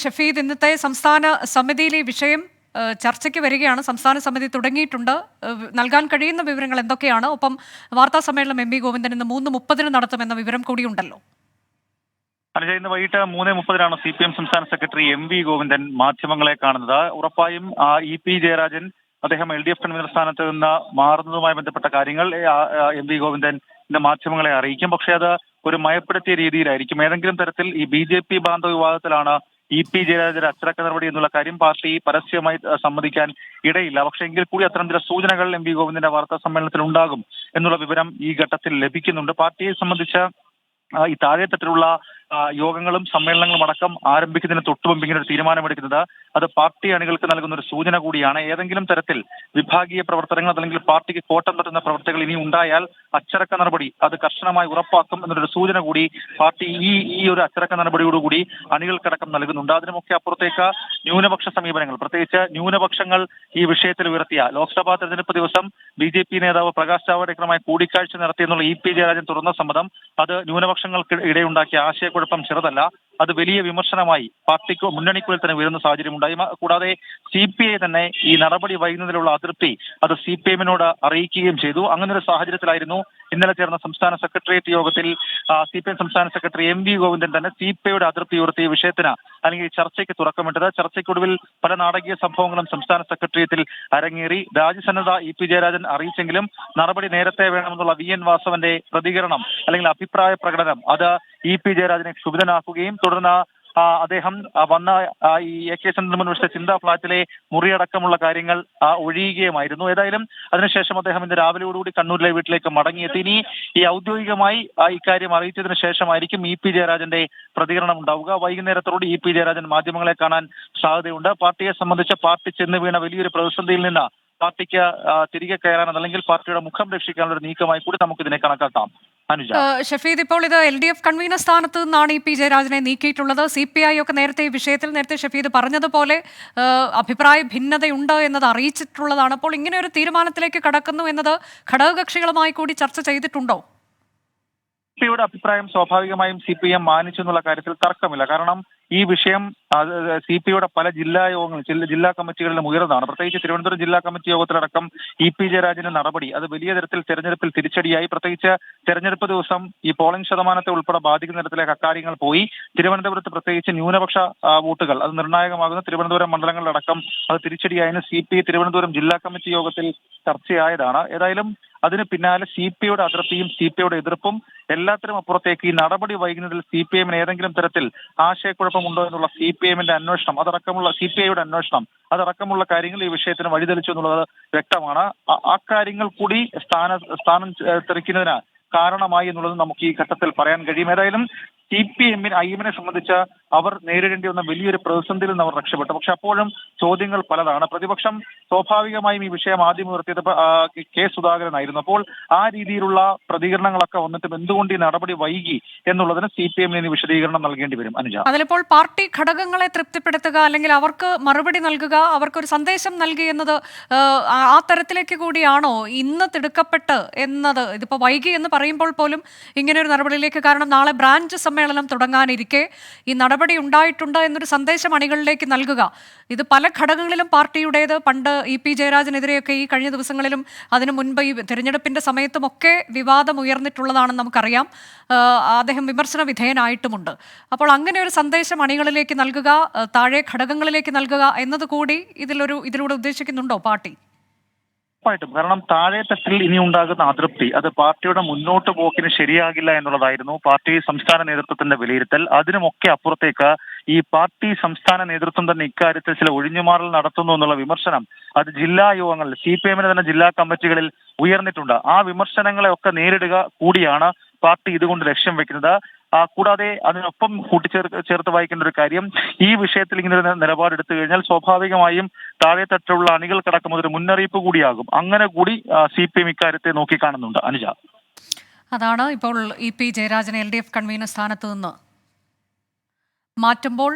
ഷഫീദ്, ഇന്നത്തെ സംസ്ഥാന സമിതിയിലെ ഈ വിഷയം ചർച്ചയ്ക്ക് വരികയാണ്. സംസ്ഥാന സമിതി തുടങ്ങിയിട്ടുണ്ട്. നൽകാൻ കഴിയുന്ന വിവരങ്ങൾ എന്തൊക്കെയാണ്? ഒപ്പം വാർത്താ സമ്മേളനം എം വി ഗോവിന്ദൻ ഇന്ന് 3:30 നടത്തുമെന്ന വിവരം കൂടിയുണ്ടല്ലോ. അനുജ, ഇന്ന് വൈകിട്ട് 3:30 CPM സംസ്ഥാന സെക്രട്ടറി എം വി ഗോവിന്ദൻ മാധ്യമങ്ങളെ കാണുന്നത്. ഉറപ്പായും ഇ പി ജയരാജൻ അദ്ദേഹം LDF കൺവീനർ സ്ഥാനത്ത് നിന്ന് മാറുന്നതുമായി ബന്ധപ്പെട്ട കാര്യങ്ങൾ എം വി ഗോവിന്ദൻ ഇന്ന് മാധ്യമങ്ങളെ അറിയിക്കും. പക്ഷേ അത് ഒരു മയപ്പെടുത്തിയ രീതിയിലായിരിക്കും. ഏതെങ്കിലും തരത്തിൽ ഈ BJP ബാന്ധവ വിവാദത്തിലാണ് ഇ പി ജയരാജന്റെ അച്ചടക്ക നടപടി എന്നുള്ള കാര്യം പാർട്ടി പരസ്യമായി സമ്മതിക്കാൻ ഇടയില്ല. പക്ഷേ എങ്കിൽ കൂടി അത്തരം ചില സൂചനകൾ എം വി ഗോവിന്ദന്റെ വാർത്താ സമ്മേളനത്തിൽ ഉണ്ടാകും എന്നുള്ള വിവരം ഈ ഘട്ടത്തിൽ ലഭിക്കുന്നുണ്ട്. പാർട്ടിയെ സംബന്ധിച്ച് ഈ താഴെത്തട്ടിലുള്ള യോഗങ്ങളും സമ്മേളനങ്ങളും അടക്കം ആരംഭിക്കുന്നതിന് തൊട്ടുമുമ്പ് ഇങ്ങനെ ഒരു തീരുമാനമെടുക്കുന്നത് അത് പാർട്ടി അണികൾക്ക് നൽകുന്ന ഒരു സൂചന കൂടിയാണ്. ഏതെങ്കിലും തരത്തിൽ വിഭാഗീയ പ്രവർത്തനങ്ങൾ അല്ലെങ്കിൽ പാർട്ടിക്ക് കോട്ടം തട്ടുന്ന പ്രവർത്തികൾ ഇനി ഉണ്ടായാൽ അച്ചടക്ക നടപടി അത് കർശനമായി ഉറപ്പാക്കും എന്നൊരു സൂചന കൂടി പാർട്ടി ഈ ഒരു അച്ചടക്ക നടപടിയോടുകൂടി അണികൾക്കടക്കം നൽകുന്നുണ്ട്. അതിനുമൊക്കെ അപ്പുറത്തേക്ക് ന്യൂനപക്ഷ സമീപനങ്ങൾ, പ്രത്യേകിച്ച് ന്യൂനപക്ഷങ്ങൾ ഈ വിഷയത്തിൽ ഉയർത്തിയ ലോക്സഭാ തെരഞ്ഞെടുപ്പ് ദിവസം BJP നേതാവ് പ്രകാശ് ജാവ്ദേക്കറുമായി കൂടിക്കാഴ്ച നടത്തിയെന്നുള്ള ഇ പി ജയരാജൻ തുറന്ന സമ്മതം അത് ന്യൂനപക്ഷങ്ങൾക്ക് ഇടയുണ്ടാക്കിയ ആശയക്കുഴപ്പം ചെറുതല്ല. അത് വലിയ വിമർശനമായി പാർട്ടിക്ക് മുന്നണിക്കുള്ളിൽ തന്നെ ഉയരുന്ന സാഹചര്യം ഉണ്ടായി. കൂടാതെ CPI തന്നെ ഈ നടപടി വൈകുന്നതിലുള്ള അതൃപ്തി അത് CPM-നോട് അറിയിക്കുകയും ചെയ്തു. അങ്ങനെ ഒരു സാഹചര്യത്തിലായിരുന്നു ഇന്നലെ ചേർന്ന സംസ്ഥാന സെക്രട്ടേറിയറ്റ് യോഗത്തിൽ CPM സംസ്ഥാന സെക്രട്ടറി എം വി ഗോവിന്ദൻ തന്നെ CPI-യുടെ അതൃപ്തി ഉയർത്തിയ വിഷയത്തിന് അല്ലെങ്കിൽ ചർച്ചയ്ക്ക് തുടക്കമിട്ടത്. ചർച്ചയ്ക്കൊടുവിൽ പല നാടകീയ സംഭവങ്ങളും സംസ്ഥാന സെക്രട്ടേറിയറ്റിൽ അരങ്ങേറി. രാജ്യസന്നദ്ധ ഇ പി ജയരാജൻ അറിയിച്ചെങ്കിലും നടപടി നേരത്തെ വേണമെന്നുള്ള VN വാസവന്റെ പ്രതികരണം അല്ലെങ്കിൽ അഭിപ്രായ പ്രകടനം അത് ഇ പി ജയരാജനെ ക്ഷുഭിതനാക്കുകയും തുടർന്ന് അദ്ദേഹം വന്ന ഈ AK സെന്ററിന് വെച്ച ചിന്താ ഫ്ളാറ്റിലെ മുറിയടക്കമുള്ള കാര്യങ്ങൾ ഒഴിയുകയുമായിരുന്നു. ഏതായാലും അതിനുശേഷം അദ്ദേഹം ഇന്ന് രാവിലെയോടുകൂടി കണ്ണൂരിലെ വീട്ടിലേക്ക് മടങ്ങിയെത്തി. ഇനി ഈ ഔദ്യോഗികമായി ഇക്കാര്യം അറിയിച്ചതിന് ശേഷമായിരിക്കും ഇ പി ജയരാജന്റെ പ്രതികരണം ഉണ്ടാവുക. വൈകുന്നേരത്തോടെ ഇ പി ജയരാജൻ മാധ്യമങ്ങളെ കാണാൻ സാധ്യതയുണ്ട്. പാർട്ടിയെ സംബന്ധിച്ച് പാർട്ടി ചെന്ന് വീണ വലിയൊരു പ്രതിസന്ധിയിൽ നിന്ന് പാർട്ടിക്ക് തിരികെ കയറാൻ അല്ലെങ്കിൽ പാർട്ടിയുടെ മുഖം രക്ഷിക്കാനുള്ള ഒരു നീക്കമായി കൂടി നമുക്ക് ഇതിനെ കണക്കാക്കാം. ഷഫീദ്, ഇപ്പോൾ ഇത് LDF കൺവീനർ സ്ഥാനത്ത് നിന്നാണ് ഇ പി ജയരാജനെ നീക്കിയിട്ടുള്ളത്. CPI ഒക്കെ നേരത്തെ ഈ വിഷയത്തിൽ ഷഫീദ് പറഞ്ഞതുപോലെ അഭിപ്രായ ഭിന്നതയുണ്ട് എന്നത് അറിയിച്ചിട്ടുള്ളതാണ്. അപ്പോൾ ഇങ്ങനെ ഒരു തീരുമാനത്തിലേക്ക് കടക്കുന്നു എന്നത് ഘടകകക്ഷികളുമായി കൂടി ചർച്ച ചെയ്തിട്ടുണ്ടോ? CPI-യുടെ അഭിപ്രായം സ്വാഭാവികമായും CPM മാനിച്ചു എന്നുള്ള കാര്യത്തിൽ തർക്കമില്ല. കാരണം ഈ വിഷയം CPI-യുടെ പല ജില്ലാ യോഗങ്ങളിൽ ജില്ലാ കമ്മിറ്റികളിലും ഉയർന്നതാണ്. പ്രത്യേകിച്ച് തിരുവനന്തപുരം ജില്ലാ കമ്മിറ്റി യോഗത്തിലടക്കം ഇ പി ജയരാജന്റെ നടപടി അത് വലിയ തരത്തിൽ തെരഞ്ഞെടുപ്പിൽ തിരിച്ചടിയായി. പ്രത്യേകിച്ച് തെരഞ്ഞെടുപ്പ് ദിവസം ഈ പോളിംഗ് ശതമാനത്തെ ഉൾപ്പെടെ ബാധിക്കുന്ന തരത്തിലേക്ക് അക്കാര്യങ്ങൾ പോയി. തിരുവനന്തപുരത്ത് പ്രത്യേകിച്ച് ന്യൂനപക്ഷ വോട്ടുകൾ അത് നിർണായകമാകുന്ന തിരുവനന്തപുരം മണ്ഡലങ്ങളിലടക്കം അത് തിരിച്ചടിയായതിന് CPI തിരുവനന്തപുരം ജില്ലാ കമ്മിറ്റി യോഗത്തിൽ ചർച്ചയായതാണ്. ഏതായാലും അതിന് പിന്നാലെ CPI-യുടെ അതൃപ്തിയും CPI-യുടെ എതിർപ്പും എല്ലാത്തിനും അപ്പുറത്തേക്ക് ഈ നടപടി വൈകുന്നതിൽ CPM-ന് ഏതെങ്കിലും തരത്തിൽ ആശയക്കുഴപ്പമുണ്ടോ എന്നുള്ള CPM-ന്റെ അന്വേഷണം അതടക്കമുള്ള CPI-യുടെ അന്വേഷണം അതടക്കമുള്ള കാര്യങ്ങൾ ഈ വിഷയത്തിന് വഴിതെളിച്ചു എന്നുള്ളത് വ്യക്തമാണ്. ആ കാര്യങ്ങൾ കൂടി സ്ഥാനം തെറിക്കുന്നതിന് കാരണമായി എന്നുള്ളത് നമുക്ക് ഈ ഘട്ടത്തിൽ പറയാൻ കഴിയും. ഏതായാലും IM-നെ സംബന്ധിച്ച് അവർ നേരിടേണ്ടി വന്ന വലിയൊരു പ്രതിസന്ധിയിൽ നിന്ന് അവർ രക്ഷപ്പെട്ടു. പക്ഷെ അപ്പോഴും ചോദ്യങ്ങൾ പലതാണ്. പ്രതിപക്ഷം സ്വാഭാവികമായും ഈ വിഷയം ആദ്യം ഉയർത്തിയത് K സുധാകരനായിരുന്നു. അപ്പോൾ ആ രീതിയിലുള്ള പ്രതികരണങ്ങളൊക്കെ വന്നിട്ടും എന്തുകൊണ്ട് ഈ നടപടി വൈകി എന്നുള്ളതിന് CPM-ന് വിശദീകരണം നൽകേണ്ടി വരും. അനുജ, അതിലിപ്പോൾ പാർട്ടി ഘടകങ്ങളെ തൃപ്തിപ്പെടുത്തുക അല്ലെങ്കിൽ അവർക്ക് മറുപടി നൽകുക, അവർക്കൊരു സന്ദേശം നൽകി എന്നത് ആ തരത്തിലേക്ക് കൂടിയാണോ ഇന്ന് തിടുക്കപ്പെട്ട് എന്നത്? ഇതിപ്പോൾ വൈകി എന്ന് പറയുമ്പോൾ പോലും ഇങ്ങനെ ഒരു നടപടിയിലേക്ക്, കാരണം നാളെ ബ്രാഞ്ച് സമ്മേളനം തുടങ്ങാനിരിക്കെ ഈ നടപടി ഉണ്ടായിട്ടുണ്ട് എന്നൊരു സന്ദേശം അണികളിലേക്ക് നൽകുക, ഇത് പല ഘടകങ്ങളിലും പാർട്ടിയുടേത്. പണ്ട് ഇ പി ജയരാജനെതിരെയൊക്കെ ഈ കഴിഞ്ഞ ദിവസങ്ങളിലും അതിനു മുൻപ് ഈ തിരഞ്ഞെടുപ്പിന്റെ സമയത്തുമൊക്കെ വിവാദം ഉയർന്നിട്ടുള്ളതാണെന്ന് നമുക്കറിയാം. അദ്ദേഹം വിമർശന വിധേയനായിട്ടുമുണ്ട്. അപ്പോൾ അങ്ങനെ ഒരു സന്ദേശം അണികളിലേക്ക് നൽകുക, താഴെ ഘടകങ്ങളിലേക്ക് നൽകുക എന്നത് കൂടി ഇതിലൂടെ ഉദ്ദേശിക്കുന്നുണ്ടോ പാർട്ടി? ഉറപ്പായിട്ടും. കാരണം താഴെ തട്ടിൽ ഇനി ഉണ്ടാകുന്ന അതൃപ്തി അത് പാർട്ടിയുടെ മുന്നോട്ട് പോക്കിന് ശരിയാകില്ല എന്നുള്ളതായിരുന്നു പാർട്ടി സംസ്ഥാന നേതൃത്വത്തിന്റെ വിലയിരുത്തൽ. അതിനുമൊക്കെ അപ്പുറത്തേക്ക് ഈ പാർട്ടി സംസ്ഥാന നേതൃത്വം തന്നെ ഇക്കാര്യത്തിൽ ചില ഒഴിഞ്ഞുമാറൽ നടത്തുന്നു എന്നുള്ള വിമർശനം അത് ജില്ലാ യോഗങ്ങളിൽ CPM-ന് തന്നെ ജില്ലാ കമ്മിറ്റികളിൽ ഉയർന്നിട്ടുണ്ട്. ആ വിമർശനങ്ങളെ ഒക്കെ നേരിടുക കൂടിയാണ് പാർട്ടി ഇതുകൊണ്ട് ലക്ഷ്യം വെക്കുന്നത്. കൂടാതെ അതിനൊപ്പം ചേർത്ത് വായിക്കേണ്ട ഒരു കാര്യം, ഈ വിഷയത്തിൽ ഇങ്ങനെ ഒരു നിലപാടെടുത്തു കഴിഞ്ഞാൽ സ്വാഭാവികമായും താഴെത്തട്ടിലുള്ള അണികൾക്കടക്കം അതൊരു മുന്നറിയിപ്പ് കൂടിയാകും. അങ്ങനെ കൂടി CPM ഇക്കാര്യത്തെ നോക്കിക്കാണുന്നുണ്ട്. അനുജ, അതാണ് ഇപ്പോൾ ഇ പി ജയരാജനെ LDF കൺവീനർ സ്ഥാനത്ത് നിന്ന് മാറ്റുമ്പോൾ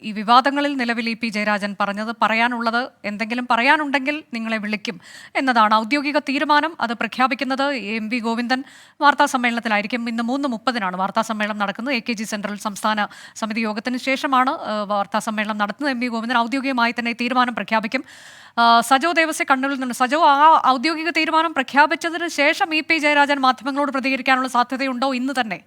ഈ വിവാദങ്ങളിൽ നിലവിൽ ഇ പി ജയരാജൻ പറഞ്ഞത് പറയാനുള്ളത് എന്തെങ്കിലും പറയാനുണ്ടെങ്കിൽ നിങ്ങളെ വിളിക്കും എന്നതാണ് ഔദ്യോഗിക തീരുമാനം. അത് പ്രഖ്യാപിക്കുന്നത് എം വി ഗോവിന്ദൻ വാർത്താ സമ്മേളനത്തിലായിരിക്കും. ഇന്ന് 3:30 വാർത്താ സമ്മേളനം നടക്കുന്നത്. AKG സെൻട്രൽ സംസ്ഥാന സമിതി യോഗത്തിന് ശേഷമാണ് വാർത്താ സമ്മേളനം നടത്തുന്നത്. എം വി ഗോവിന്ദൻ ഔദ്യോഗികമായി തന്നെ തീരുമാനം പ്രഖ്യാപിക്കും. സജോ ദേവസ്യ കണ്ണൂരിൽ നിന്ന്. സജോ, ആ ഔദ്യോഗിക തീരുമാനം പ്രഖ്യാപിച്ചതിന് ശേഷം ഇ പി ജയരാജൻ മാധ്യമങ്ങളോട് പ്രതികരിക്കാനുള്ള സാധ്യതയുണ്ടോ ഇന്ന് തന്നെ?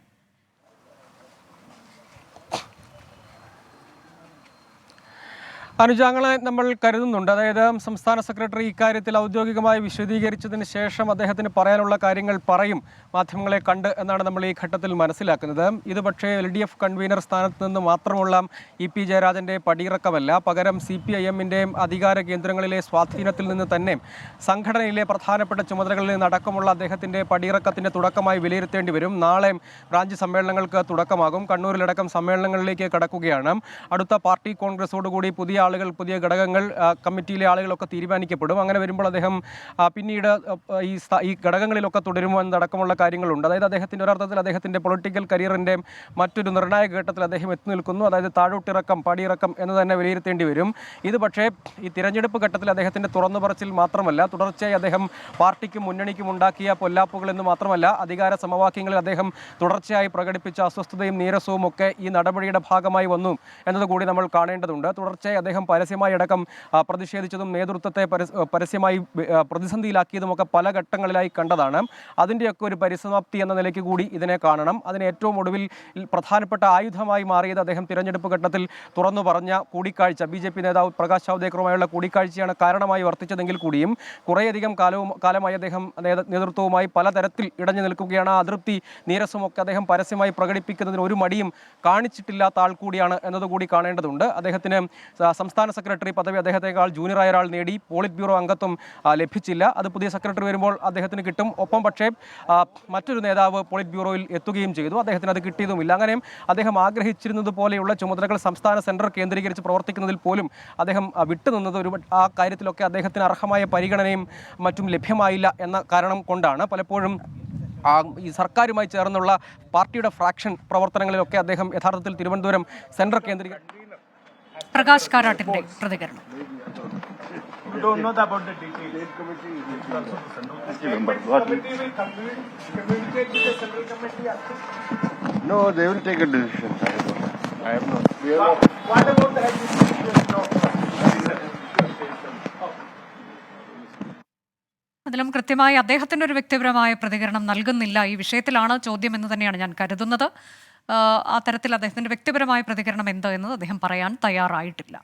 അനുജാങ്ങളെ നമ്മൾ കരുതുന്നുണ്ട്. അതായത് സംസ്ഥാന സെക്രട്ടറി ഇക്കാര്യത്തിൽ ഔദ്യോഗികമായി വിശദീകരിച്ചതിന് ശേഷം അദ്ദേഹത്തിന് പറയാനുള്ള കാര്യങ്ങൾ പറയും മാധ്യമങ്ങളെ കണ്ട് എന്നാണ് നമ്മൾ ഈ ഘട്ടത്തിൽ മനസ്സിലാക്കുന്നത്. ഇത് പക്ഷേ LDF കൺവീനർ സ്ഥാനത്ത് നിന്ന് മാത്രമുള്ള ഇ പി ജയരാജൻ്റെ പടിയിറക്കമല്ല. പകരം CPIM-ൻ്റെയും അധികാര കേന്ദ്രങ്ങളിലെ സ്വാധീനത്തിൽ നിന്ന് തന്നെ സംഘടനയിലെ പ്രധാനപ്പെട്ട ചുമതലകളിൽ നിന്നടക്കമുള്ള അദ്ദേഹത്തിൻ്റെ പടിയിറക്കത്തിൻ്റെ തുടക്കമായി വിലയിരുത്തേണ്ടി വരും. നാളെ ബ്രാഞ്ച് സമ്മേളനങ്ങൾക്ക് തുടക്കമാകും. കണ്ണൂരിലടക്കം സമ്മേളനങ്ങളിലേക്ക് കടക്കുകയാണ്. അടുത്ത പാർട്ടി കോൺഗ്രസോടുകൂടി പുതിയ ആളുകൾ, പുതിയ ഘടകങ്ങൾ, കമ്മിറ്റിയിലെ ആളുകളൊക്കെ തീരുമാനിക്കപ്പെടും. അങ്ങനെ വരുമ്പോൾ അദ്ദേഹം പിന്നീട് ഈ ഘടകങ്ങളിലൊക്കെ തുടരുമോ എന്നടക്കമുള്ള കാര്യങ്ങളുണ്ട്. അതായത് അദ്ദേഹത്തിൻ്റെ ഒരർത്ഥത്തിൽ അദ്ദേഹത്തിൻ്റെ പൊളിറ്റിക്കൽ കരിയറിൻ്റെ മറ്റൊരു നിർണായക ഘട്ടത്തിൽ അദ്ദേഹം എത്തി നിൽക്കുന്നു. അതായത് താഴോട്ടിറക്കം, പടിയിറക്കം എന്ന് തന്നെ വിലയിരുത്തേണ്ടി വരും. ഇത് പക്ഷേ ഈ തിരഞ്ഞെടുപ്പ് ഘട്ടത്തിൽ അദ്ദേഹത്തിൻ്റെ തുറന്നു പറച്ചിൽ മാത്രമല്ല, തുടർച്ചയായി അദ്ദേഹം പാർട്ടിക്കും മുന്നണിക്കും ഉണ്ടാക്കിയ പൊല്ലാപ്പുകൾ എന്ന് മാത്രമല്ല, അധികാര സമവാക്യങ്ങളിൽ അദ്ദേഹം തുടർച്ചയായി പ്രകടിപ്പിച്ച അസ്വസ്ഥതയും നീരസവും ഒക്കെ ഈ നടപടിയുടെ ഭാഗമായി വന്നു എന്നതുകൂടി നമ്മൾ കാണേണ്ടതുണ്ട്. തുടർച്ചയായി അദ്ദേഹം പരസ്യമായി അടക്കം പ്രതിഷേധിച്ചതും നേതൃത്വത്തെ പരസ്യമായി പ്രതിസന്ധിയിലാക്കിയതുമൊക്കെ പല ഘട്ടങ്ങളിലായി കണ്ടതാണ്. അതിൻ്റെയൊക്കെ ഒരു പരിസമാപ്തി എന്ന നിലയ്ക്ക് കൂടി ഇതിനെ കാണണം. അതിന് ഏറ്റവും ഒടുവിൽ പ്രധാനപ്പെട്ട ആയുധമായി മാറിയത് അദ്ദേഹം തിരഞ്ഞെടുപ്പ് ഘട്ടത്തിൽ തുറന്നു പറഞ്ഞ കൂടിക്കാഴ്ച, BJP നേതാവ് പ്രകാശ് ജാവ്ദേക്കറുമായുള്ള കൂടിക്കാഴ്ചയാണ് കാരണമായി വർത്തിച്ചതെങ്കിൽ കൂടിയും കുറേയധികം കാലമായി അദ്ദേഹം നേതൃത്വവുമായി പലതരത്തിൽ ഇടഞ്ഞു നിൽക്കുകയാണ്. ആ അതൃപ്തി, നീരസമൊക്കെ അദ്ദേഹം പരസ്യമായി പ്രകടിപ്പിക്കുന്നതിന് ഒരു മടിയും കാണിച്ചിട്ടില്ലാത്ത ആൾ കൂടിയാണ് എന്നതുകൂടി കാണേണ്ടതുണ്ട്. അദ്ദേഹത്തിന് സംസ്ഥാന സെക്രട്ടറി പദവി അദ്ദേഹത്തെക്കാൾ ജൂനിയറായ ഒരാൾ നേടി. പോളിറ്റ് ബ്യൂറോ അംഗത്വം ലഭിച്ചില്ല. അത് പുതിയ സെക്രട്ടറി വരുമ്പോൾ അദ്ദേഹത്തിന് കിട്ടും. ഒപ്പം പക്ഷേ മറ്റൊരു നേതാവ് പോളിറ്റ് ബ്യൂറോയിൽ എത്തുകയും ചെയ്തു. അദ്ദേഹത്തിന് അത് കിട്ടിയതുമില്ല. അങ്ങനെ അദ്ദേഹം ആഗ്രഹിച്ചിരുന്നത് പോലെയുള്ള ചുമതലകൾ സംസ്ഥാന സെൻറ്റർ കേന്ദ്രീകരിച്ച് പ്രവർത്തിക്കുന്നതിൽ പോലും അദ്ദേഹം വിട്ടുനിന്നത് ആ കാര്യത്തിലൊക്കെ അദ്ദേഹത്തിന് അർഹമായ പരിഗണനയും മറ്റും ലഭ്യമായില്ല എന്ന കാരണം കൊണ്ടാണ്. പലപ്പോഴും ഈ സർക്കാരുമായി ചേർന്നുള്ള പാർട്ടിയുടെ ഫ്രാക്ഷൻ പ്രവർത്തനങ്ങളിലൊക്കെ അദ്ദേഹം യഥാർത്ഥത്തിൽ തിരുവനന്തപുരം സെൻട്രൽ കേന്ദ്രീകരിച്ച് പ്രകാശ് കാരാട്ടിന്റെ പ്രതികരണം. No, they will take a decision. I have not. What about the അതിലും കൃത്യമായി അദ്ദേഹത്തിൻ്റെ ഒരു വ്യക്തിപരമായ പ്രതികരണം നൽകുന്നില്ല. ഈ വിഷയത്തിലാണ് ചോദ്യം എന്ന് തന്നെയാണ് ഞാൻ കരുതുന്നത്. ആ തരത്തിൽ അദ്ദേഹത്തിൻ്റെ വ്യക്തിപരമായ പ്രതികരണം എന്ത് എന്നത് അദ്ദേഹം പറയാൻ തയ്യാറായിട്ടില്ല.